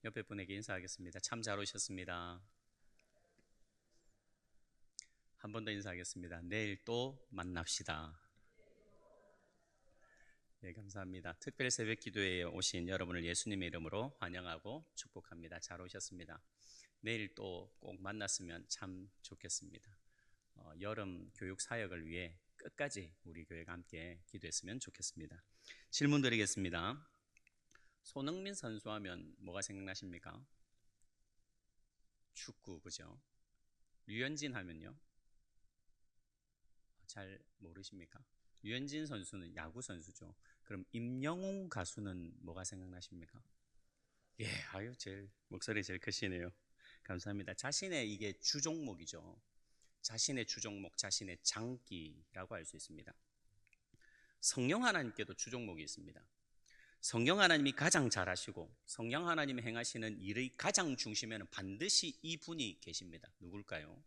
옆에 분에게 인사하겠습니다. 참 잘 오셨습니다. 한 번 더 인사하겠습니다. 내일 또 만납시다. 네, 감사합니다. 특별 새벽 기도회에 오신 여러분을 예수님의 이름으로 환영하고 축복합니다. 잘 오셨습니다. 내일 또 꼭 만났으면 참 좋겠습니다. 여름 교육 사역을 위해 끝까지 우리 교회가 함께 기도했으면 좋겠습니다. 질문 드리겠습니다. 손흥민 선수 하면 뭐가 생각나십니까? 축구, 그죠? 류현진 하면요? 잘 모르십니까? 류현진 선수는 야구 선수죠. 그럼 임영웅 가수는 뭐가 생각나십니까? 예, 아유, 목소리 제일 크시네요. 감사합니다. 자신의 이게 주종목이죠. 자신의 주종목, 자신의 장기라고 할 수 있습니다. 성령 하나님께도 주종목이 있습니다. 성령 하나님이 가장 잘하시고 성령 하나님이 행하시는 일의 가장 중심에는 반드시 이분이 계십니다. 누굴까요?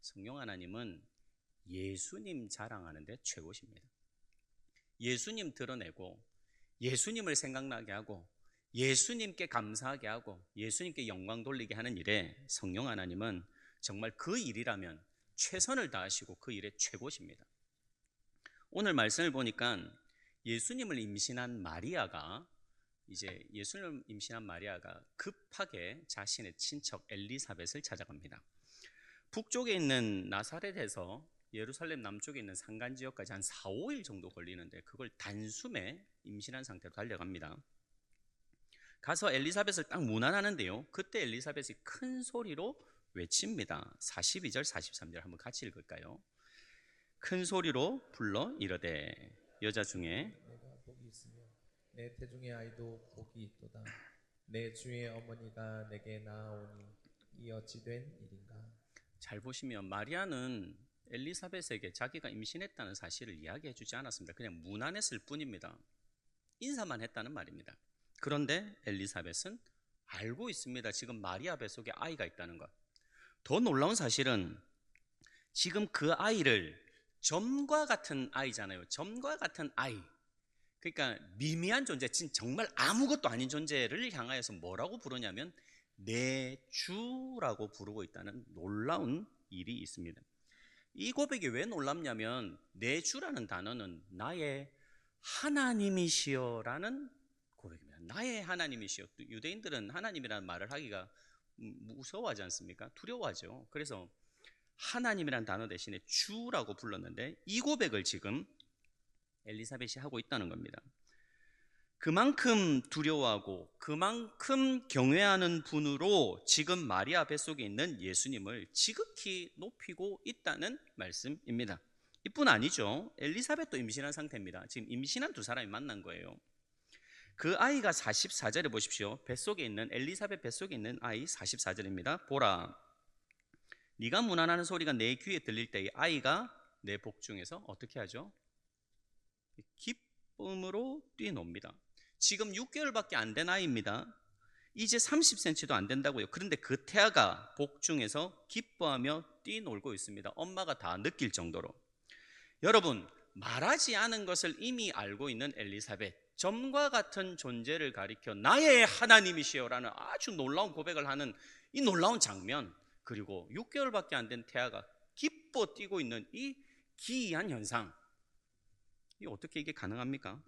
성령 하나님은 예수님 자랑하는데 최고십니다. 예수님 드러내고 예수님을 생각나게 하고 예수님께 감사하게 하고 예수님께 영광 돌리게 하는 일에 성령 하나님은 정말 그 일이라면 최선을 다하시고 그 일에 최고십니다. 오늘 말씀을 보니까 예수님을 임신한 마리아가 급하게 자신의 친척 엘리사벳을 찾아갑니다. 북쪽에 있는 나사렛에서 예루살렘 남쪽에 있는 산간 지역까지 한 4, 5일 정도 걸리는데 그걸 단숨에 임신한 상태로 달려갑니다. 가서 엘리사벳을 딱 문안하는데요, 그때 엘리사벳이 큰 소리로 외칩니다. 42절 43절 한번 같이 읽을까요? 큰 소리로 불러 이르되 여자 중에 내가 복이 있으며 내 태중의 아이도 복이 있도다. 내 주의 어머니가 내게 낳아오니 이 어찌 된 일인가. 잘 보시면 마리아는 엘리사벳에게 자기가 임신했다는 사실을 이야기해 주지 않았습니다. 그냥 문안했을 뿐입니다. 인사만 했다는 말입니다. 그런데 엘리사벳은 알고 있습니다. 지금 마리아 뱃속에 아이가 있다는 것. 더 놀라운 사실은 지금 그 아이를 점과 같은 아이잖아요. 점과 같은 아이. 그러니까 미미한 존재, 정말 아무것도 아닌 존재를 향하여서 뭐라고 부르냐면 내 주라고 부르고 있다는 놀라운 일이 있습니다. 이 고백이 왜 놀랍냐면 내 주라는 단어는 나의 하나님이시여라는 고백입니다. 나의 하나님이시여. 유대인들은 하나님이라는 말을 하기가 무서워하지 않습니까? 두려워하죠. 그래서 하나님이라는 단어 대신에 주라고 불렀는데 이 고백을 지금 엘리사벳이 하고 있다는 겁니다. 그만큼 두려워하고 그만큼 경외하는 분으로 지금 마리아 뱃속에 있는 예수님을 지극히 높이고 있다는 말씀입니다. 이뿐 아니죠. 엘리사벳도 임신한 상태입니다. 지금 임신한 두 사람이 만난 거예요. 그 아이가 44절에 보십시오. 뱃속에 있는 엘리사벳 뱃속에 있는 아이 44절입니다. 보라, 네가 문안하는 소리가 내 귀에 들릴 때 이 아이가 내 복중에서 어떻게 하죠? 기쁨으로 뛰노옵니다. 지금 6개월밖에 안 된 아이입니다. 이제 30cm도 안 된다고요. 그런데 그 태아가 복중에서 기뻐하며 뛰놀고 있습니다. 엄마가 다 느낄 정도로. 여러분, 말하지 않은 것을 이미 알고 있는 엘리사벳, 점과 같은 존재를 가리켜 나의 하나님이시여라는 아주 놀라운 고백을 하는 이 놀라운 장면, 그리고 6개월밖에 안 된 태아가 기뻐 뛰고 있는 이 기이한 현상, 어떻게 이게 가능합니까?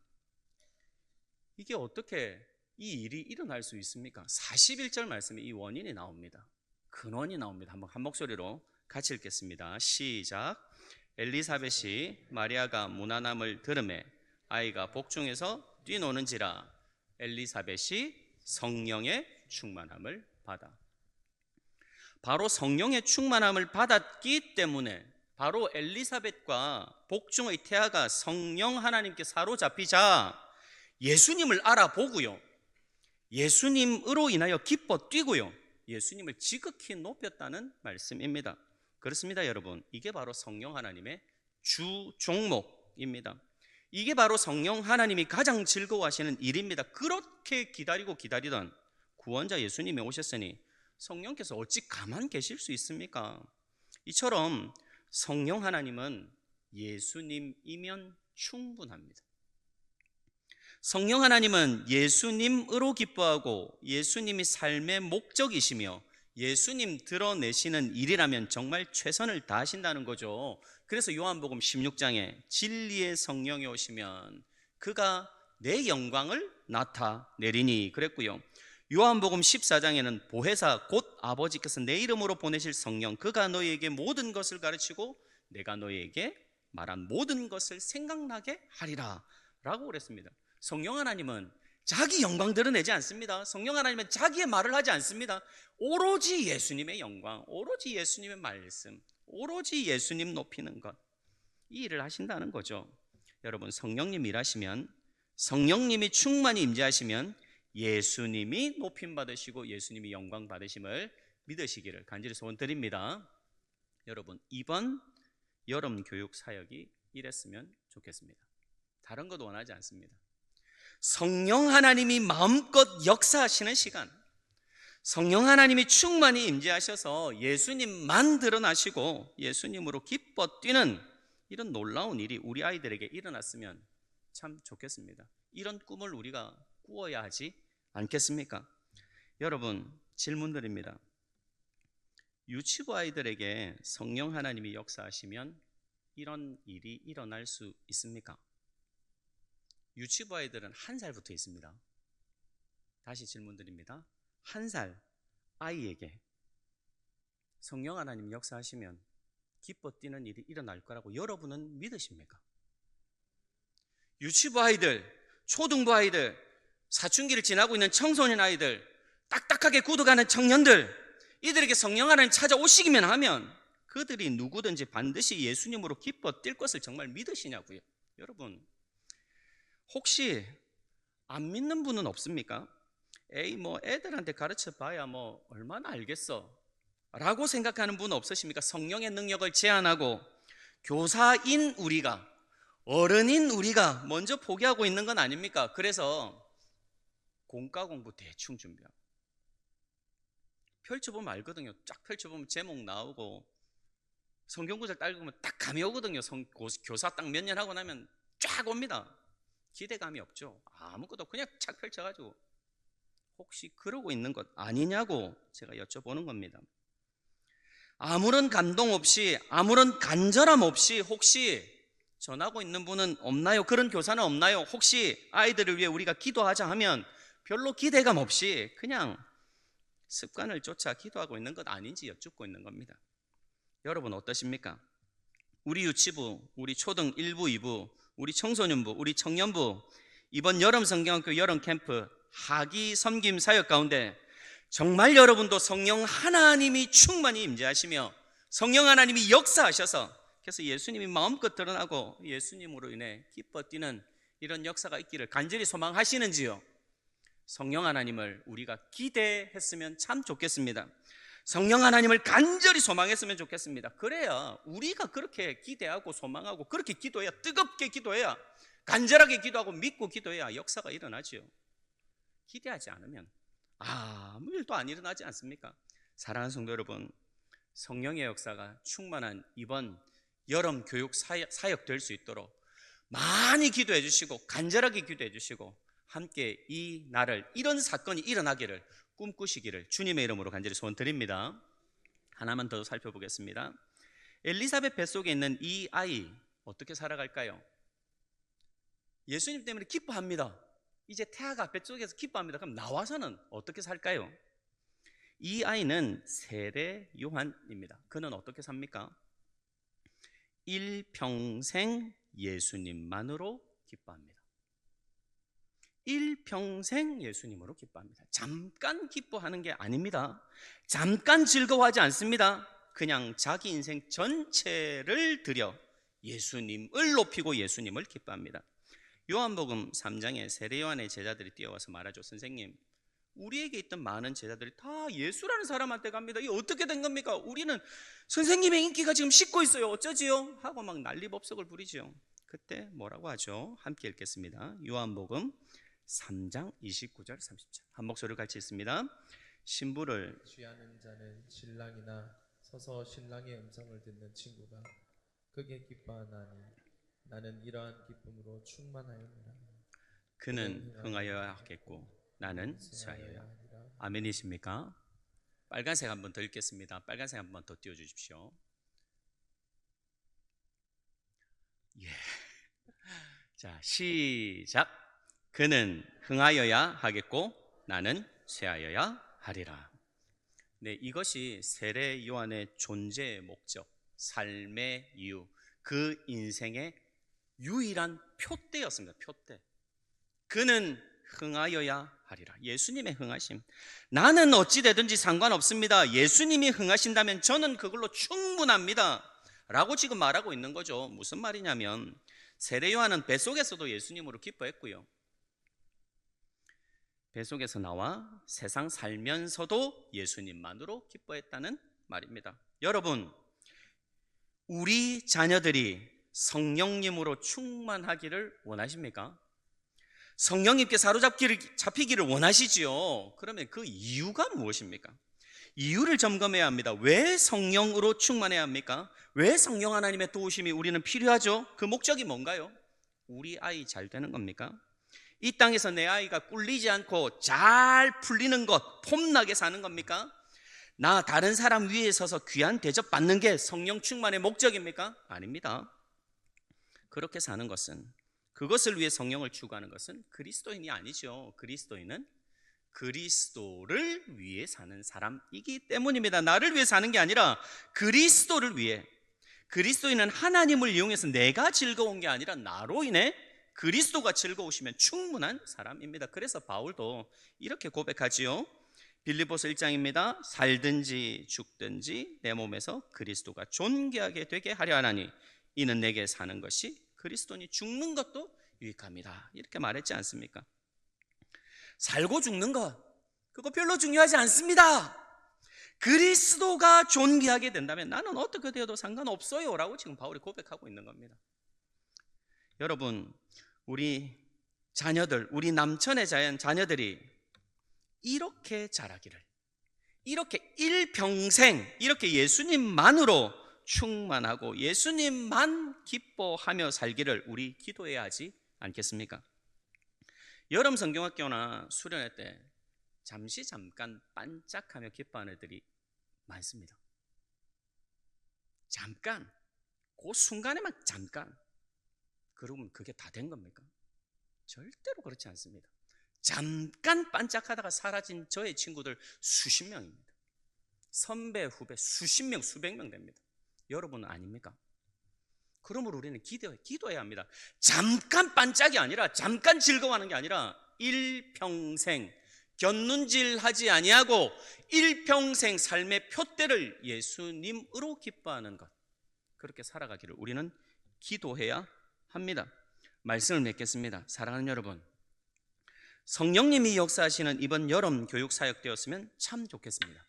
이게 어떻게 이 일이 일어날 수 있습니까? 41절 말씀에 이 원인이 나옵니다. 근원이 나옵니다. 한번 한 목소리로 같이 읽겠습니다. 시작. 엘리사벳이 마리아가 문안함을 들으매 아이가 복중에서 뛰노는지라. 엘리사벳이 성령의 충만함을 받아. 바로 성령의 충만함을 받았기 때문에 바로 엘리사벳과 복중의 태아가 성령 하나님께 사로잡히자 예수님을 알아보고요, 예수님으로 인하여 기뻐 뛰고요, 예수님을 지극히 높였다는 말씀입니다. 그렇습니다, 여러분. 이게 바로 성령 하나님의 주 종목입니다. 이게 바로 성령 하나님이 가장 즐거워하시는 일입니다. 그렇게 기다리고 기다리던 구원자 예수님이 오셨으니 성령께서 어찌 가만 계실 수 있습니까? 이처럼 성령 하나님은 예수님이면 충분합니다. 성령 하나님은 예수님으로 기뻐하고 예수님이 삶의 목적이시며 예수님 드러내시는 일이라면 정말 최선을 다하신다는 거죠. 그래서 요한복음 16장에 진리의 성령이 오시면 그가 내 영광을 나타내리니 그랬고요. 요한복음 14장에는 보혜사 곧 아버지께서 내 이름으로 보내실 성령 그가 너희에게 모든 것을 가르치고 내가 너희에게 말한 모든 것을 생각나게 하리라 라고 그랬습니다. 성령 하나님은 자기 영광 드러내지 않습니다. 성령 하나님은 자기의 말을 하지 않습니다. 오로지 예수님의 영광, 오로지 예수님의 말씀, 오로지 예수님 높이는 것, 이 일을 하신다는 거죠. 여러분, 성령님 일하시면, 성령님이 충만히 임재하시면 예수님이 높임 받으시고 예수님이 영광 받으심을 믿으시기를 간절히 소원드립니다. 여러분, 이번 여름 교육 사역이 이랬으면 좋겠습니다. 다른 것 원하지 않습니다. 성령 하나님이 마음껏 역사하시는 시간, 성령 하나님이 충만히 임재하셔서 예수님만 드러나시고 예수님으로 기뻐 뛰는 이런 놀라운 일이 우리 아이들에게 일어났으면 참 좋겠습니다. 이런 꿈을 우리가 꾸어야 하지 않겠습니까? 여러분, 질문드립니다. 유치부 아이들에게 성령 하나님이 역사하시면 이런 일이 일어날 수 있습니까? 유치부 아이들은 1살부터 있습니다. 다시 질문드립니다. 1살 아이에게 성령 하나님 역사하시면 기뻐 뛰는 일이 일어날 거라고 여러분은 믿으십니까? 유치부 아이들, 초등부 아이들, 사춘기를 지나고 있는 청소년 아이들, 딱딱하게 굳어가는 청년들, 이들에게 성령 하나님 찾아오시기만 하면 그들이 누구든지 반드시 예수님으로 기뻐 뛸 것을 정말 믿으시냐고요. 여러분, 혹시 안 믿는 분은 없습니까? 에이, 애들한테 가르쳐 봐야 얼마나 알겠어 라고 생각하는 분은 없으십니까? 성령의 능력을 제한하고 교사인 우리가, 어른인 우리가 먼저 포기하고 있는 건 아닙니까? 그래서 공과 공부 대충 준비하고 펼쳐보면 알거든요. 쫙 펼쳐보면 제목 나오고 성경구절 딱 읽으면 딱 감이 오거든요. 교사 딱 몇 년 하고 나면 쫙 옵니다. 기대감이 없죠. 아무것도 그냥 착 펼쳐가지고 혹시 그러고 있는 것 아니냐고 제가 여쭤보는 겁니다. 아무런 감동 없이, 아무런 간절함 없이 혹시 전하고 있는 분은 없나요? 그런 교사는 없나요? 혹시 아이들을 위해 우리가 기도하자 하면 별로 기대감 없이 그냥 습관을 쫓아 기도하고 있는 것 아닌지 여쭙고 있는 겁니다. 여러분 어떠십니까? 우리 유치부, 우리 초등 1부, 2부, 우리 청소년부, 우리 청년부 이번 여름 성경학교 여름 캠프 하기 섬김 사역 가운데 정말 여러분도 성령 하나님이 충만히 임재하시며 성령 하나님이 역사하셔서 그래서 예수님이 마음껏 드러나고 예수님으로 인해 기뻐 뛰는 이런 역사가 있기를 간절히 소망하시는지요? 성령 하나님을 우리가 기대했으면 참 좋겠습니다. 성령 하나님을 간절히 소망했으면 좋겠습니다. 그래야 우리가 그렇게 기대하고 소망하고 그렇게 기도해야, 뜨겁게 기도해야, 간절하게 기도하고 믿고 기도해야 역사가 일어나죠. 기대하지 않으면 아무 일도 안 일어나지 않습니까? 사랑하는 성도 여러분, 성령의 역사가 충만한 이번 여름 교육 사역 될 수 있도록 많이 기도해 주시고 간절하게 기도해 주시고 함께 이 날을, 이런 사건이 일어나기를 꿈꾸시기를 주님의 이름으로 간절히 소원드립니다. 하나만 더 살펴보겠습니다. 엘리사벳 뱃속에 있는 이 아이 어떻게 살아갈까요? 예수님 때문에 기뻐합니다. 이제 태아가 뱃속에서 기뻐합니다. 그럼 나와서는 어떻게 살까요? 이 아이는 세례 요한입니다. 그는 어떻게 삽니까? 일평생 예수님만으로 기뻐합니다. 일평생 예수님으로 기뻐합니다. 잠깐 기뻐하는 게 아닙니다. 잠깐 즐거워하지 않습니다. 그냥 자기 인생 전체를 들여 예수님을 높이고 예수님을 기뻐합니다. 요한복음 3장에 세례 요한의 제자들이 뛰어와서 말하죠. 선생님, 우리에게 있던 많은 제자들이 다 예수라는 사람한테 갑니다. 이게 어떻게 된 겁니까? 우리는 선생님의 인기가 지금 식고 있어요. 어쩌지요? 하고 막 난리법석을 부리죠. 그때 뭐라고 하죠? 함께 읽겠습니다. 요한복음 3장 29절 30절 한 목소리를 같이 읽습니다. 신부를 취하는 자는 신랑이나 서서 신랑의 음성을 듣는 친구가 크게 기뻐하나니 나는 이러한 기쁨으로 충만하였노라. 그는 흥하여야 하겠고 나는 쇠하여야. 하리라. 아멘이십니까? 빨간색 한번 더 읽겠습니다. 빨간색 한번 더 띄워주십시오. 예. 자, 시작. 그는 흥하여야 하겠고 나는 쇠하여야 하리라. 네, 이것이 세례 요한의 존재의 목적, 삶의 이유, 그 인생의 유일한 표대였습니다. 표대. 그는 흥하여야 하리라. 예수님의 흥하심. 나는 어찌 되든지 상관없습니다. 예수님이 흥하신다면 저는 그걸로 충분합니다. 라고 지금 말하고 있는 거죠. 무슨 말이냐면 세례 요한은 뱃속에서도 예수님으로 기뻐했고요. 뱃속에서 나와 세상 살면서도 예수님만으로 기뻐했다는 말입니다. 여러분, 우리 자녀들이 성령님으로 충만하기를 원하십니까? 성령님께 잡히기를 원하시지요. 그러면 그 이유가 무엇입니까? 이유를 점검해야 합니다. 왜 성령으로 충만해야 합니까? 왜 성령 하나님의 도우심이 우리는 필요하죠? 그 목적이 뭔가요? 우리 아이 잘 되는 겁니까? 이 땅에서 내 아이가 꿀리지 않고 잘 풀리는 것, 폼나게 사는 겁니까? 나 다른 사람 위에 서서 귀한 대접 받는 게 성령 충만의 목적입니까? 아닙니다. 그렇게 사는 것은, 그것을 위해 성령을 추구하는 것은 그리스도인이 아니죠. 그리스도인은 그리스도를 위해 사는 사람이기 때문입니다. 나를 위해 사는 게 아니라 그리스도를 위해. 그리스도인은 하나님을 이용해서 내가 즐거운 게 아니라 나로 인해 그리스도가 즐거우시면 충분한 사람입니다. 그래서 바울도 이렇게 고백하지요. 빌립보서 1장입니다. 살든지 죽든지 내 몸에서 그리스도가 존귀하게 되게 하려 하나니 이는 내게 사는 것이 그리스도니 죽는 것도 유익합니다. 이렇게 말했지 않습니까? 살고 죽는 것, 그거 별로 중요하지 않습니다. 그리스도가 존귀하게 된다면 나는 어떻게 되어도 상관없어요 라고 지금 바울이 고백하고 있는 겁니다. 여러분, 우리 자녀들, 우리 남천의 자녀들이 이렇게 자라기를, 이렇게 일평생 이렇게 예수님만으로 충만하고 예수님만 기뻐하며 살기를 우리 기도해야 하지 않겠습니까? 여름 성경학교나 수련회 때 잠깐 반짝하며 기뻐하는 애들이 많습니다. 잠깐, 그 순간에만 잠깐. 그러면 그게 다 된 겁니까? 절대로 그렇지 않습니다. 잠깐 반짝하다가 사라진 저의 친구들 수십 명입니다. 선배, 후배 수십 명, 수백 명 됩니다. 여러분은 아닙니까? 그러므로 우리는 기도해야 합니다. 잠깐 반짝이 아니라, 잠깐 즐거워하는 게 아니라 일평생 곁눈질하지 아니하고 일평생 삶의 표대를 예수님으로 기뻐하는 것, 그렇게 살아가기를 우리는 기도해야 합니다. 말씀을 맺겠습니다. 사랑하는 여러분, 성령님이 역사하시는 이번 여름 교육 사역 되었으면 참 좋겠습니다.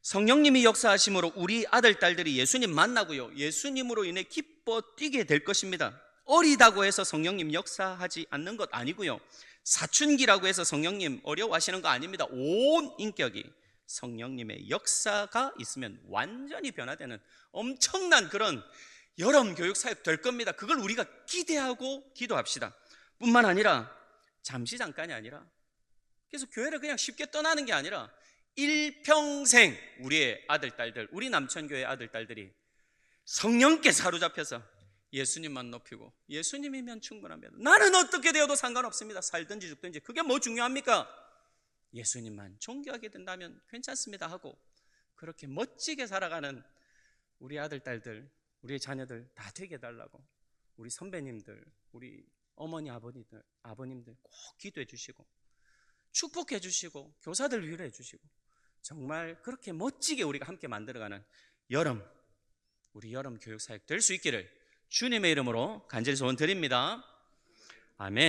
성령님이 역사하심으로 우리 아들, 딸들이 예수님 만나고요, 예수님으로 인해 기뻐 뛰게 될 것입니다. 어리다고 해서 성령님 역사하지 않는 것 아니고요, 사춘기라고 해서 성령님 어려워하시는 거 아닙니다. 온 인격이 성령님의 역사가 있으면 완전히 변화되는 엄청난 그런 여름 교육 사역 될 겁니다. 그걸 우리가 기대하고 기도합시다. 뿐만 아니라 잠깐이 아니라, 그래서 교회를 그냥 쉽게 떠나는 게 아니라 일평생 우리의 아들, 딸들, 우리 남천교회 아들, 딸들이 성령께 사로잡혀서 예수님만 높이고, 예수님이면 충분합니다. 나는 어떻게 되어도 상관없습니다. 살든지 죽든지 그게 뭐 중요합니까? 예수님만 존귀하게 된다면 괜찮습니다 하고, 그렇게 멋지게 살아가는 우리 아들, 딸들, 우리의 자녀들 다 되게 해달라고 우리 선배님들, 우리 어머니, 아버님들 꼭 기도해 주시고 축복해 주시고 교사들 위로해 주시고, 정말 그렇게 멋지게 우리가 함께 만들어가는 우리 여름 교육 사역 될 수 있기를 주님의 이름으로 간절히 소원 드립니다. 아멘.